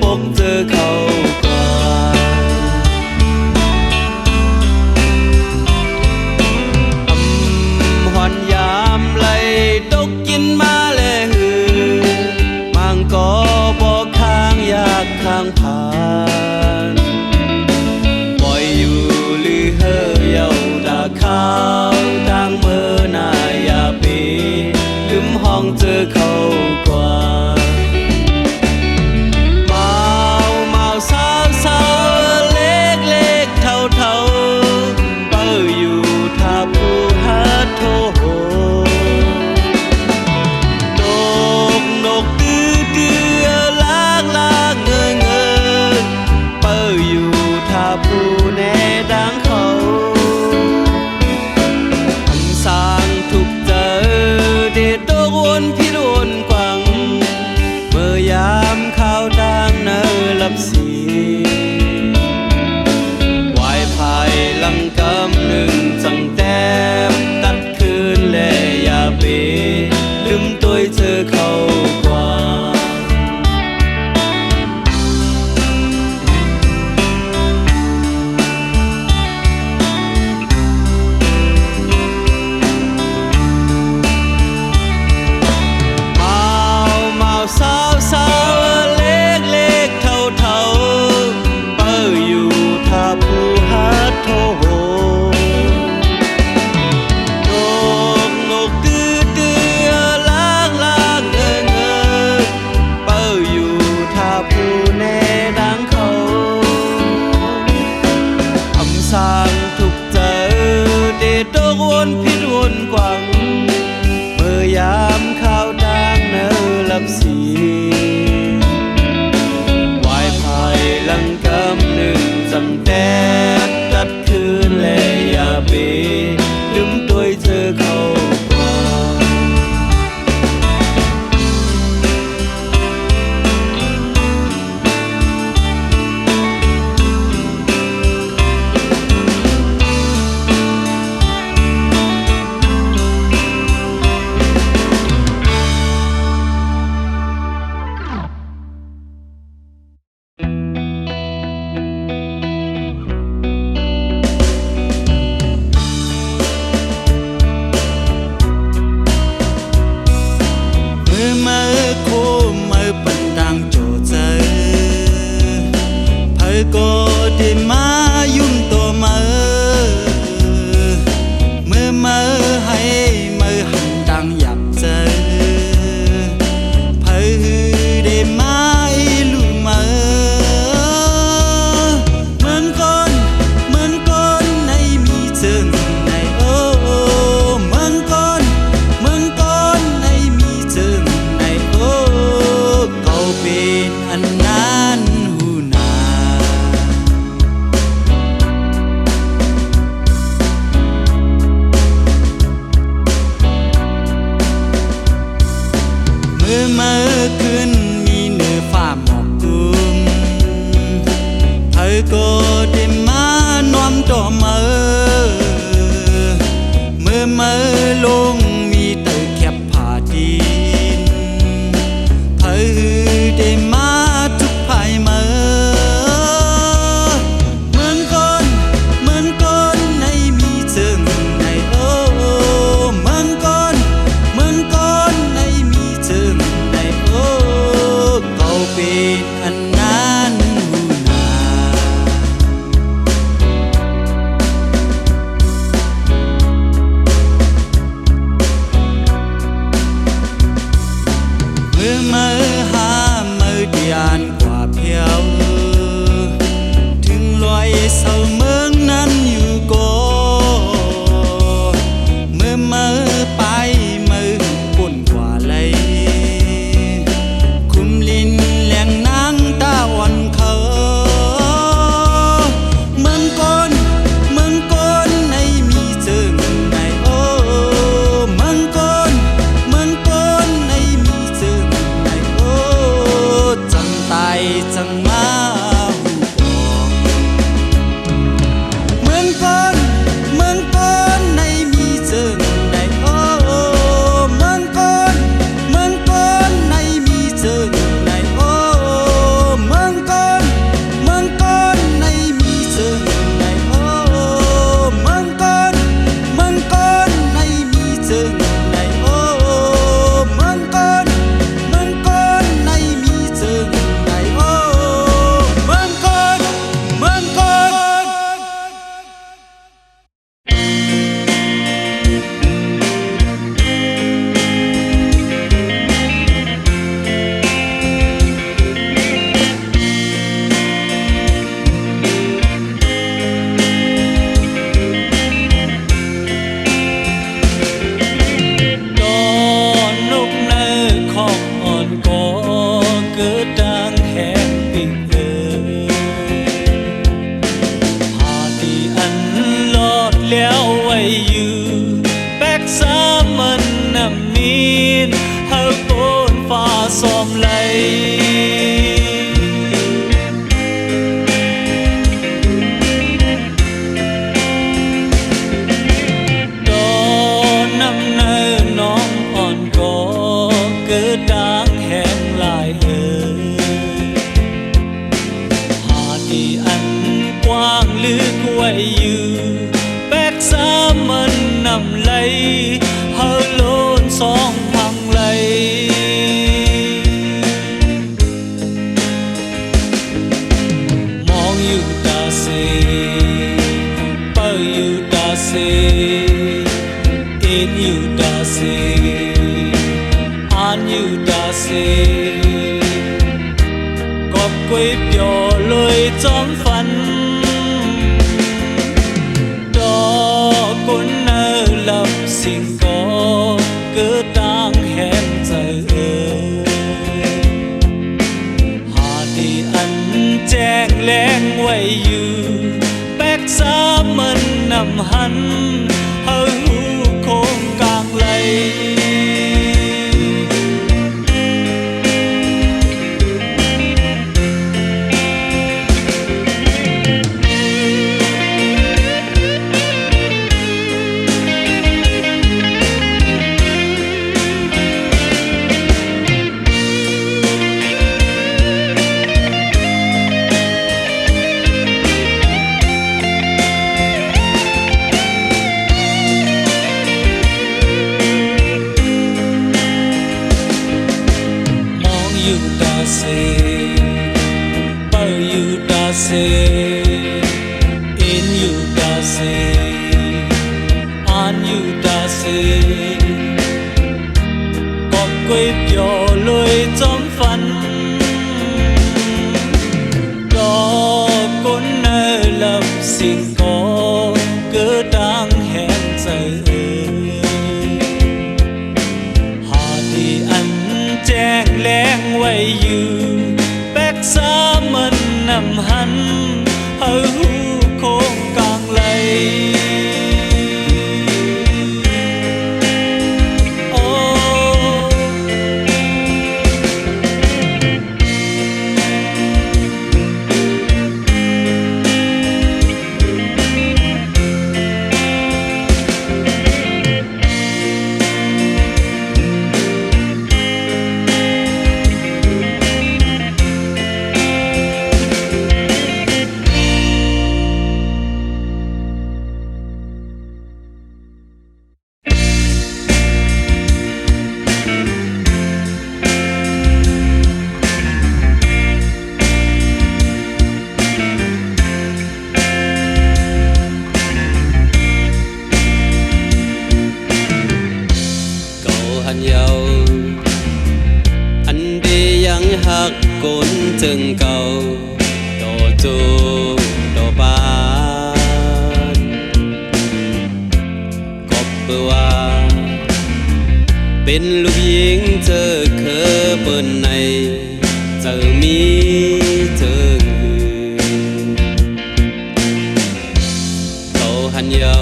ปกเจอเขากว่าหอนยามไหลตกกินมาเลยหือมังก็บอกข้างอยากข้างผ่านปล่อยอยู่หรือเฮเยาดาข้าวดังเมื่อนายาปีลืมห้องเจอเขากว่าสีวายภายลังกำหนึ่งจังแต้มตัดคืนและยาเบลืมตัวเธอเขากว่าเมาสาวสาววนพิษวนกวังเมื่อยามข้าวดังเนอลับสีวายภายลังกำหนึ่งจำแต่ตัดคืนและยาเบลืมตัวเธอเขากว่าก็ได้มายุ่มตัวเมื่อให้หันดังอยากเจอได้มาลูเหมือนคนในมีเจิงในโอ้เหมือนคนในมีเจิงในโอ้เขาเป็นอันนั้นเมื่อคืนมีเนื้อฝ้าหมอกกุมเธอก็ได้มานอมต่อเมื่อลงมีเตอแคบผ้าดินเธอได้มาทุกภายเหมือนคนในมีเจิงในโอ้เหมือนคนในมีเจิงเป็นอันนั้นหูนาเมื่อหาเดียนกว่าเพียวถึงลอยเศร้าเมืองนั้นอยู่ก็เมื่อไปปุ่นกว่าเลยคุมลินตาอ่อนเขาเหมือนคนในมีเจิงในโอ้เหมือนคนในมีเจิงในโอ้จังตายจังมาหูปอง ำไหลเฮาโลนสองพังไหลมองอยู่ตาเซเปิดอยู่ตาเซเอ็นอยู่ตาเซอ่านอยู่ตาเซกอบกวยเปียวเลยจอมฝันดอกกุนเนอหลับสิ่งก็เกิดดังแห่งใจหาที่อันแจ้งแรงไว้อยู่แบกสามันนำหันเฮาหูโคงกลางไหลอยู่ตาเซเปิดอยู่ตาเซเอ็นอยู่ตาเซอ่านอยู่ตาเซกอบกวยเปียวเลยจอมฝันดอกกุนเนอหลับสิ่งก็เกิดดังแห่งใจหาที่อันแจ้งแรงไว้อยู่แบกสามันนำหันเฮาหูโคงกลางไหลโอ้หันเยาอันดียังหักกุนจึงเก่าดอจูดอบานกบเปือว่าเป็นลูกหญิงเธอเคยเปิ้นในเจอมีเธอเขาหันเยา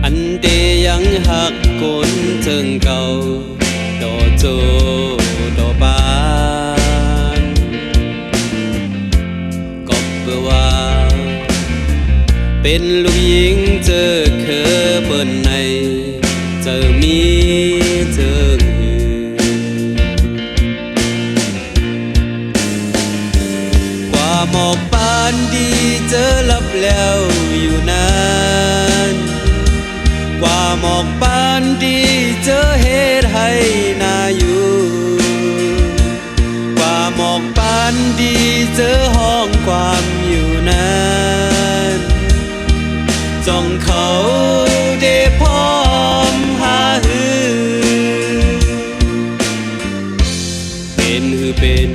อันดียังหักกุนจึงเก่าดอจูดอบานกบเปือว่าเป็นลูกหญิงเจอเคยเปิ้นในเจอมีเธอกว่าหมอกปานดีเจอลับแล้วอยู่นานกว่าหมอกปานดีเจอเหตุให้น่าอยู่กว่าหมอกปานดีเจอห้องความอยู่นานจ้องเขาได้พร้อมหาหือเป็นหือเป็น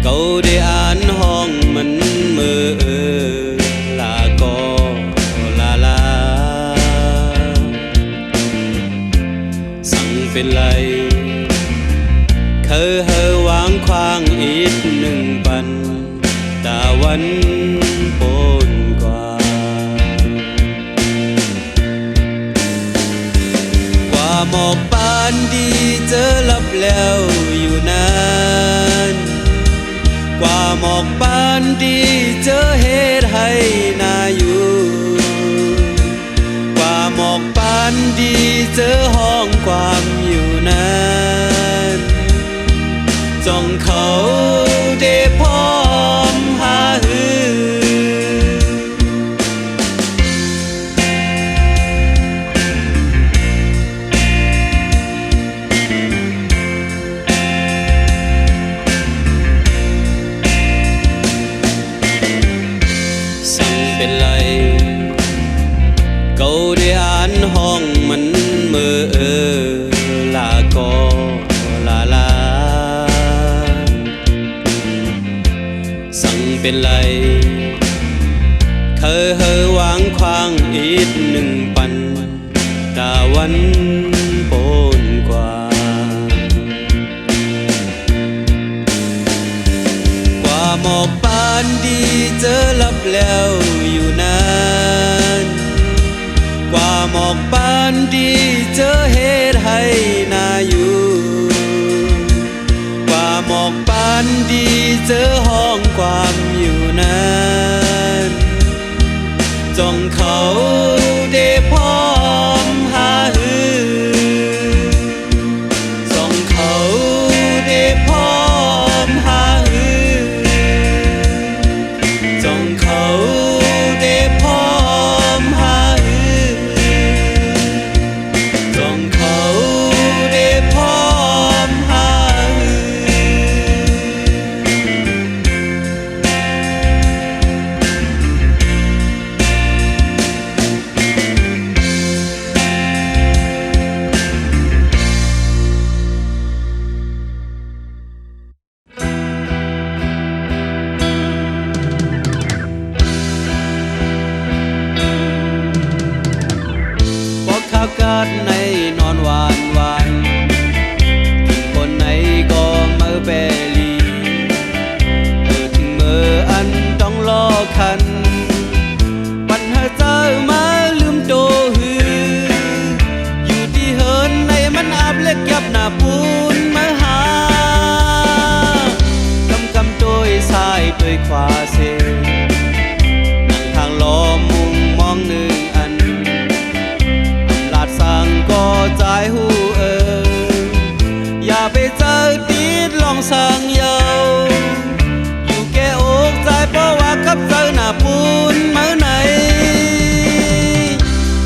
เขาได้อ่านห้องมันมือลาก็ลาสั่งเป็นไรเคยเฮอวางควางอีกหนึ่งปันตาวันปนกว่าหมอกปานดีเจอลับแล้วอยู่นานกว่าหมอกปานดีเจอเหตุให้น่าอยู่กว่าหมอกปานดีเจอห้องความอยู่นานจ้องเขาได้พร้อมหาหือ เป็นไรเคยหวังควางอีกหนึ่งปันตาวันโปนกว่าหมอกปานดีเจอลับแล้วอยู่นานกว่าหมอกปานดีเจอเหตุให้น่าอยู่กว่าหมอกปานดีเจอห้องความอยู่นานจ้องเขาได้พร้อมหาหือจ้องเขาได้พร้อมหาหือจ้องเขาได้พร้อมหาหือจ้องเขาได้พร้อมหาหืออากาศในนอนหวานหวานคนไหนก็มือเปลีถึงมืออันต้องรอคันปัญหาเจอมาลืมโตหืออยู่ที่เฮินในมันอาบเล็กยับหน้าปูนมาหากำโดยซ้ายโดยขวาเสนั่งทางล้อมุงมองหนึ่งอันสั่งก็ใจหูอย่าไปเจอติดลองสั่งเยาอยู่แก่อกใจเพราะว่ากับเจอหน้าปูนเมื่อไหน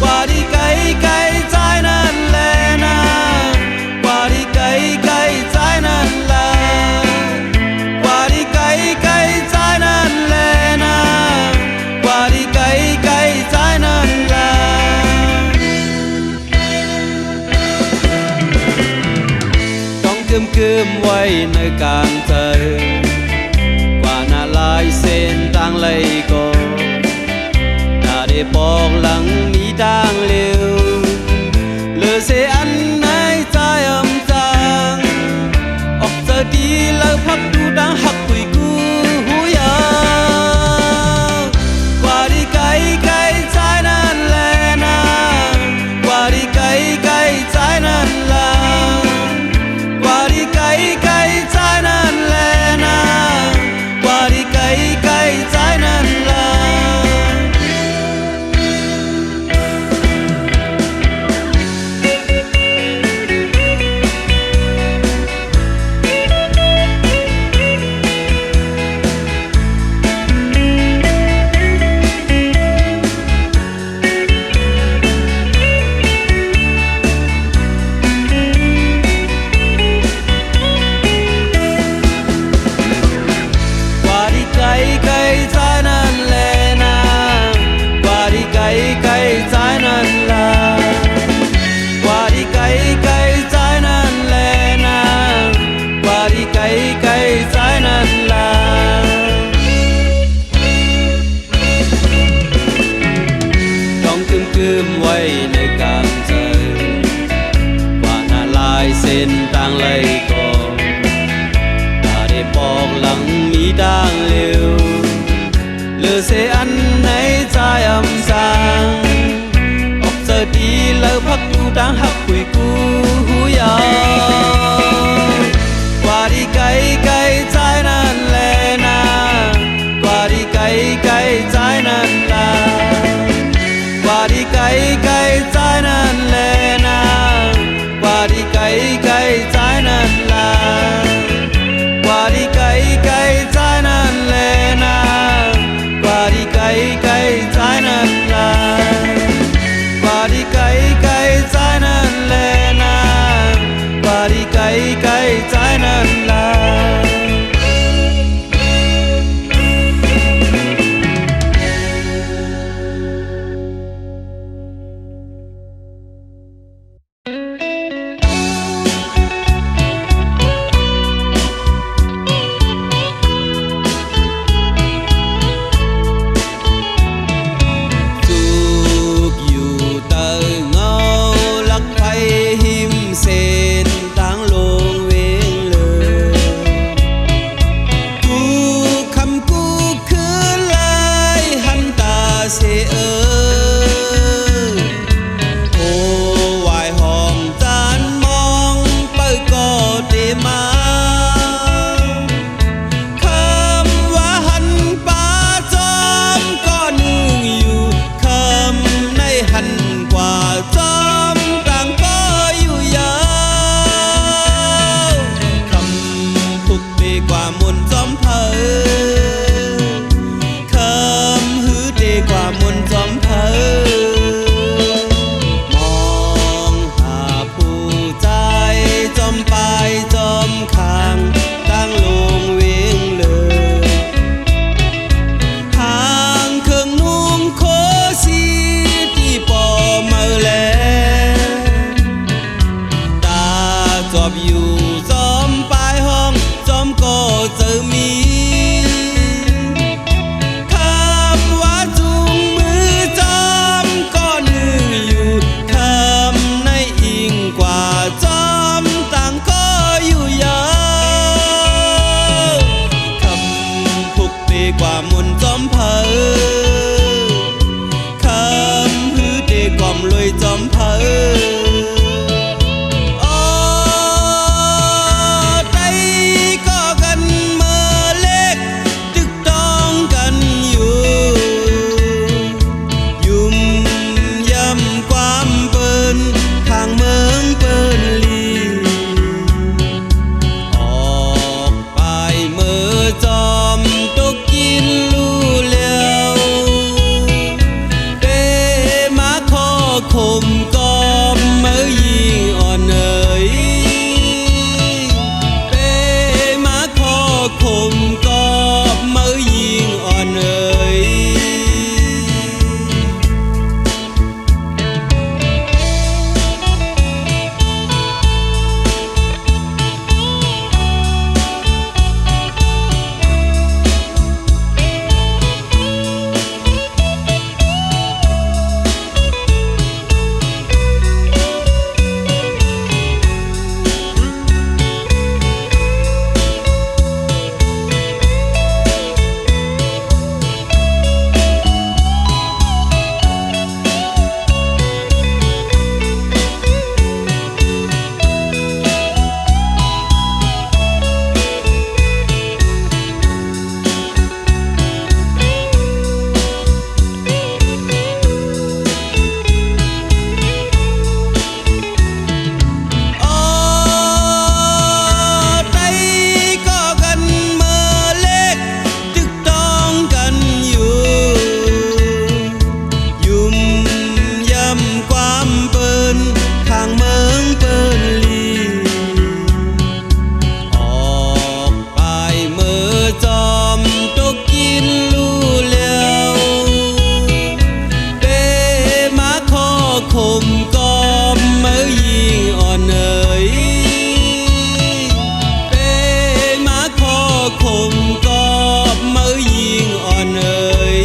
กว่าที่ไกลไกลใจนั่นแหละนะกว่าที่ไกลไกลใจนั่นแหละกว่าที่ไกลไกลใจนั่นแหละนะกว่าที่ไกลไกลใจนั่นแหละคืมไว้ในกลางใจกว่าหน้าลายเส้นต่างเลยก็ถ้าได้บอกหลังนี้ดังเร็วเหลือเสียอันในใจจางออกเจอดีแล้วพักดูดังหักคุยกูหูยากว่าที่ไกลไกลใจนั่นแหละนะกว่าที่ไกลไกลใจนั่นแหละกว่าที่ไกลไกลใจนั่นแหละนะกว่าที่ไกลไกลใจนั่นแหละไว้ในกลางใจกว่าหน้าลายเส้นต่างเลยก็ถ้าได้บอกหลังมีดังเร็วเหลือเสียอันในใจจางออกเจอดีแล้วพักดูดังหักคุยกูหูยากว่าที่ไกลไกลใจนั่นแหละนะกว่าที่ไกลไกลใจนั่นแหละกว่าที่ไกลไกลใจนั่นแหละนะกว่าที่ไกลไกลใจนั่นแหละกว่าที่ไกลไกลใจนั่นแหละนะกว่าที่ไกลไกลใจนั่นแหละกว่าที่ไกลไกลใจนั่น อมเผอคำหือเดกว่ามุนจอมเผอมองหาผู้ใจจอมปลายจอมคางตั้งลงเวงเลยทางเครื่องนุ่มโคสีที่ปอมือแลตาจอบอยู่จอมปลายห้องจอมก็เจอมีคำว่าจุงมือจอมก็นึงอยู่คำในอิงกว่าจอมต่างก็อยู่เยอะคำพุกเปกว่ามุนจอมเผอคำหือเดกล่อมลอยจอมเผอคมก็เมื่อยิงอ่อนเอ๋ยเป้มาขอคมก็เมื่อยิงอ่อนเอ๋ยคมก็เมื่อยิงอ่อนเอ๋ยเป้มาขอคมก็เมื่อยิงอ่อนเอ๋ย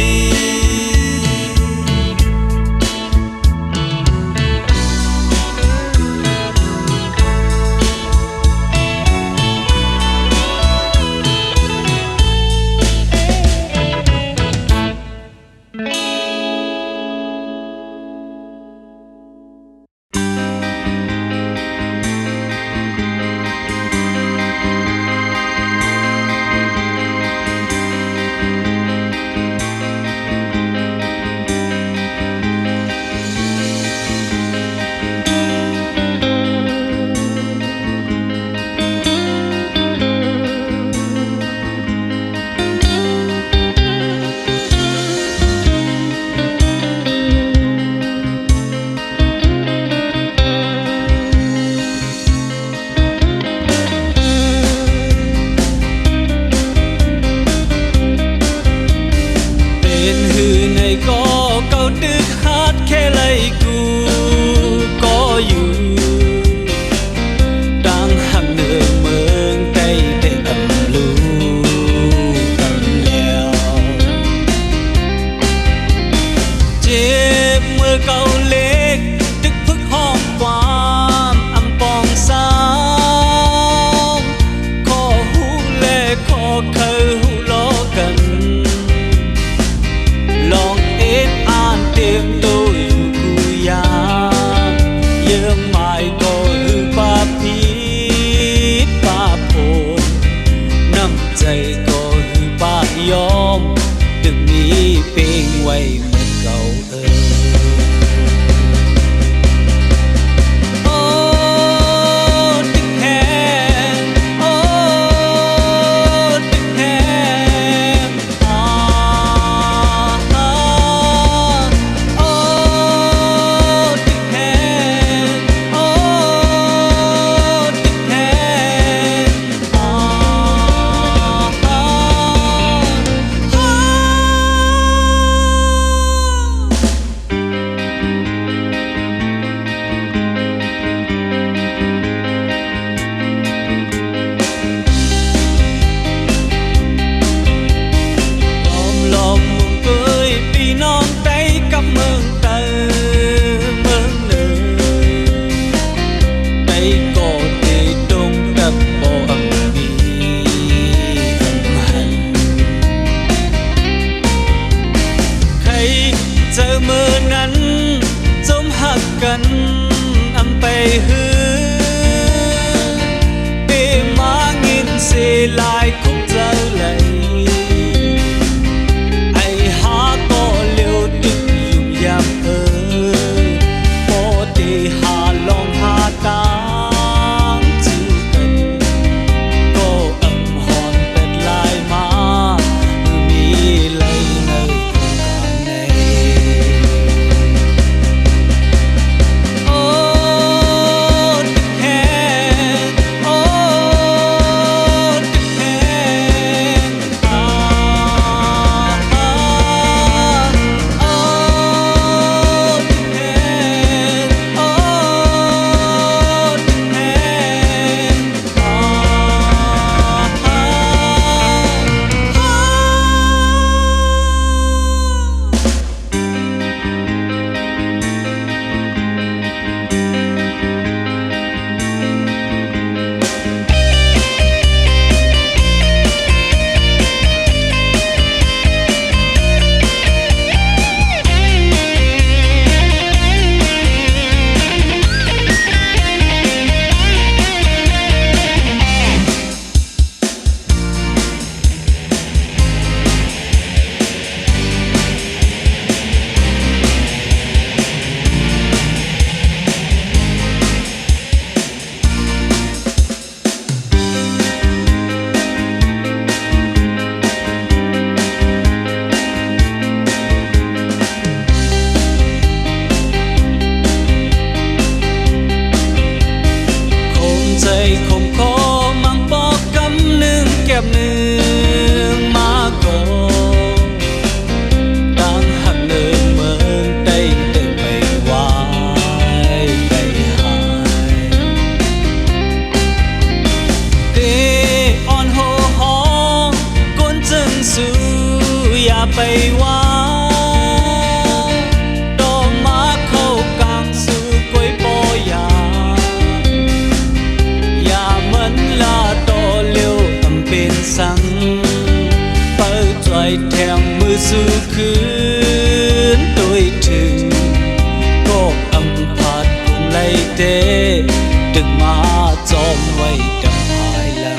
ก็เก่าตึกฮาดแค่ไลกูก็อยู่ดังหักเนื้อเมืองใต้ได้อำลูอำแล้วเจ็บเมื่อเก่าเล็กตึกพึกห้องความอำปองสาวขอหูและขอเคยหูล้อกันลองเต็มตัวอยู่กูยาเยื่อหมายก็หือป้าพีดป้าโพนน้ำใจก็หือป้ายอมตึกนี้เป่งไว้เหมือนเก่าตึกแห่ hư để má nghìn xê lại khúc giờ lầy ai há có liều đứt dùng giam ơ bỏ đi hà lòng hà táng chữ cần có âm hòn bệt lại má mi lấy nơi không này không có mang bó cắm nương kẹp nương má cô đang hằng nương mơn tay tình bày hoài bày hai để on hồ hò côn chân su ya bày hoài đo má khâu càng su quấy bò ya là to liêu âm bên sáng bao tròi theo mưa du khứ tôi chừng có âm phạt cùng lấy thế đừng mà cho mây đầm hai lần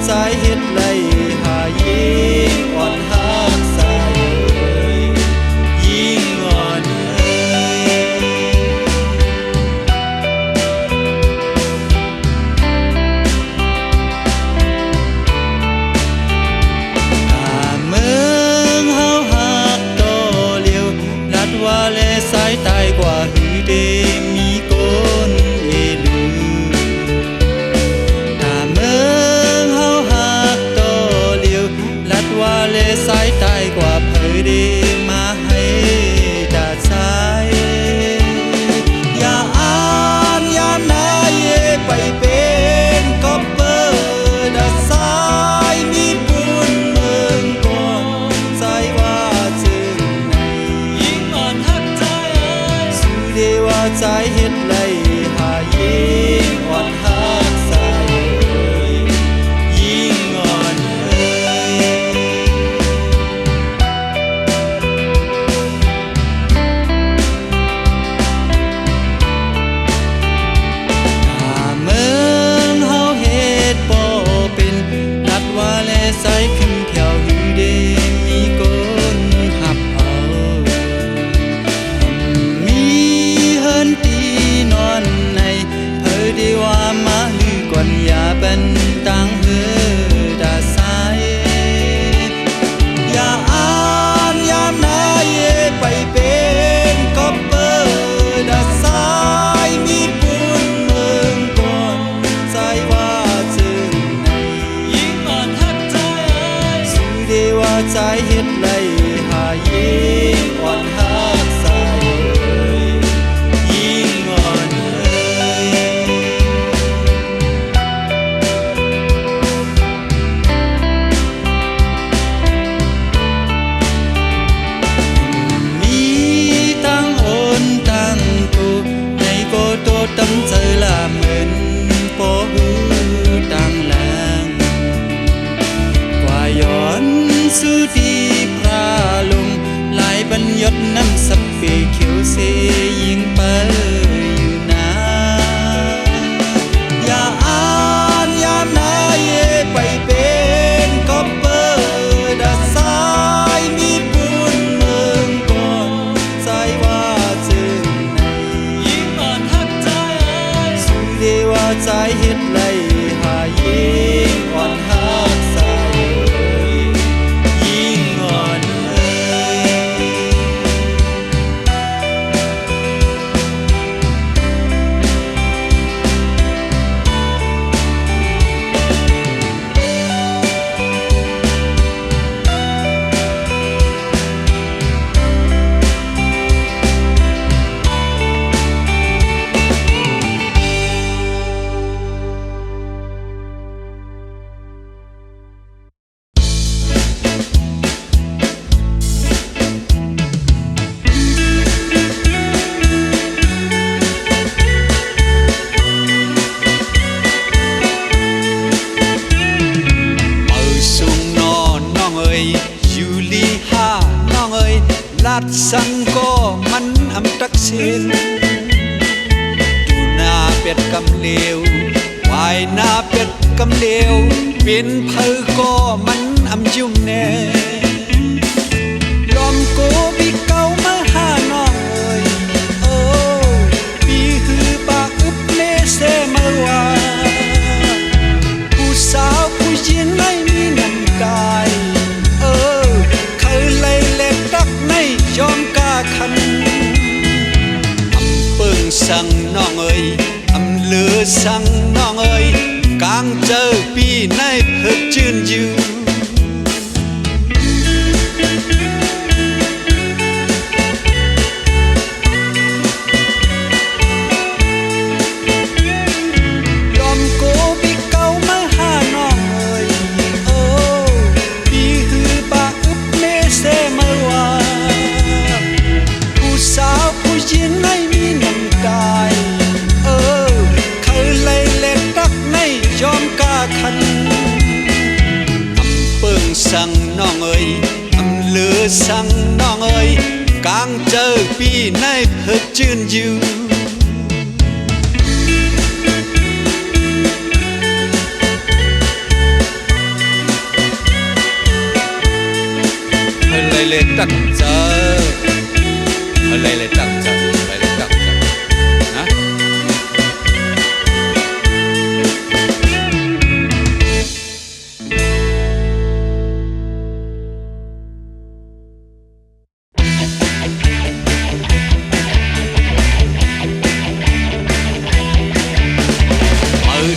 ใจเฮ็ดไรหายิงอ่อนหักใส่ยิงอ่อนว่าเลสายตายกว่าหือเดมีก้นเอลือถ้าเมืองเฮาหักต่อเลียวลัดว่าเลสายตายกว่าเผยเดมาให้ดาสายอย่าอ่านยามนายไปเป็นกอบเบอร์ดาสายมีบุญเมืองก่อนใจว่าจึงเดว่าใจเฮ็ดไรหายิงอ่อนหักใส่ยิงอ่อนถ้าเมืองเฮาเฮ็ดบ่เป็นนัดว่าแลใส่ขึ้นแถวหือเดมีคนหับเอาตีนอนในเผยดีว่ามาลือก่อนอย่าเป็นตังเฮดาสายอย่าอ่านยามนายไปเป็นกอบเบอร์ดาสายมีบุญเมืองก่อนใจว่าจึงในยิ่งอ่อนหักใจสู้ดีว่าใจเฮ็ดไรหายิงอ่อนหักใส่tâm chơi là mình phố hư đang làng quaย้อนsư đi pra lùng lại bân yết năm sắp về khiêu xêยิงไปอยู่นาอย่าอ่านยามนายไปเป็นกอบเบอร์ดาสายมีบุญเมืองก่อนใจว่าจึงว่าใจเฮ็ดไรหายิงอ่อนหักใส่ยิงอ่อนลัดสังก็มันอำตักเส้นอยู่หน้าเป็ดกำเลววายหน้าเป็ดกำเลวเป็นเพอก็มันอำยุ่มแน่ยอมโกบีเก่ามาหาน้องเอ้ยโอ้ปีฮือปากอึบเลเสมาว่าผู้สาวผู้หญิงไม่มีน้ำกายเคยเลยเล็กดักในยอมกาคันอำเปิงสั่งน้องเอ้ยอำเลือสั่งน้องเอ้ยกลางเจอปีในเพิดจืนอยู่ยอมโกบีเก่ามาหาน้องเอ้ยโอ้ปีฮือปาอึบเนเสมาว่าผู้สาวผู้หญิงไม่มีน้ำกายเคยเลยเล็กดักในยอมกาคันอำเปิงสั่งน้องเอ้ยอำเลือสั่งน้องเอ้ยกลางเจอปีในเพิดจืนอยู่ lệ trắc giờ lệ lệ trắc giờ lệ lệ trắc giờ hả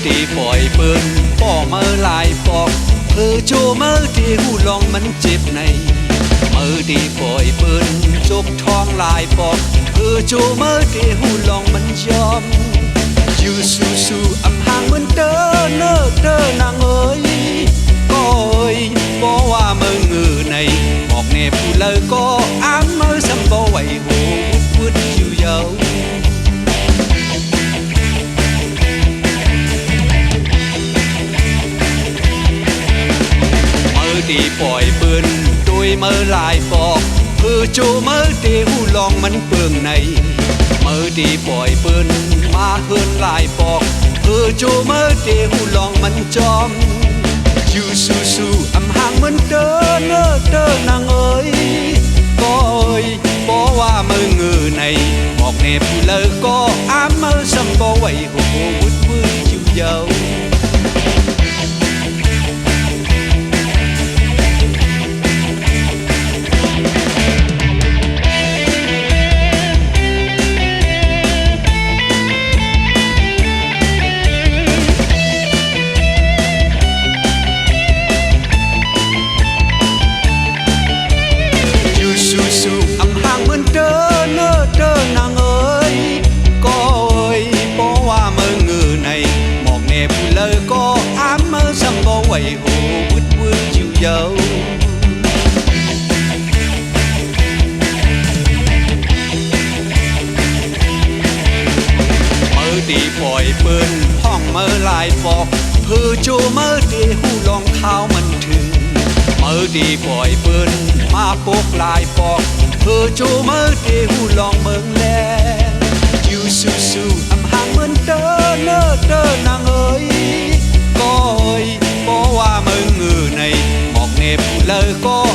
ที่ปล่อยเปิ้นป่อเมื่อลายปอกโจเมื่อที่หูลองมันเจ็บในเมื่อที่ปล่อยเปิ้นจกท้องลายปอกโจเมื่อที่หูลองมันยอมอยู่สู้ๆอำห่างเหมือนเด้อเน้อเด้อนางเอ้ยก็เอ้ยบอกว่าเมื่อเงือในบอกแน่ผู้เลยก็อ้างเมื่อสำบ่ไหวโหวุดอยู่เยาที่ปล่อยปืนโดยเมื่อลายปอกโจเมื่อที่หูลองมันเปืองในเมื่อที่ปล่อยปืนมาเฮินลายปอกโจเมื่อที่หูลองมันจอมอยู่สู้ๆอำห่างเหมือนเด้อเน้อเด้อนางเอ้ยก็เอ้ยบอกว่าเมื่อเงือในบอกแน่ผู้เลยก็อ้ามเมื่อสำบ่ไหวโหวุดอยู่เยาไหวโหวุดอยู่เยาเมื่อตีปล่อยปืนห้องเมื่อลายปอกโจเมื่อตีหูลองเท้ามันถึงเมื่อตีปล่อยปืนมาปกลายปอกโจเมื่อตีหูลองเมืองแลอยู่สู้ๆอำห่างเหมือนเด้อเน้อเด้อนางเอ้ยก็เอ้ยบอกว่าเมื่อเงือในบอกเนบเลยก็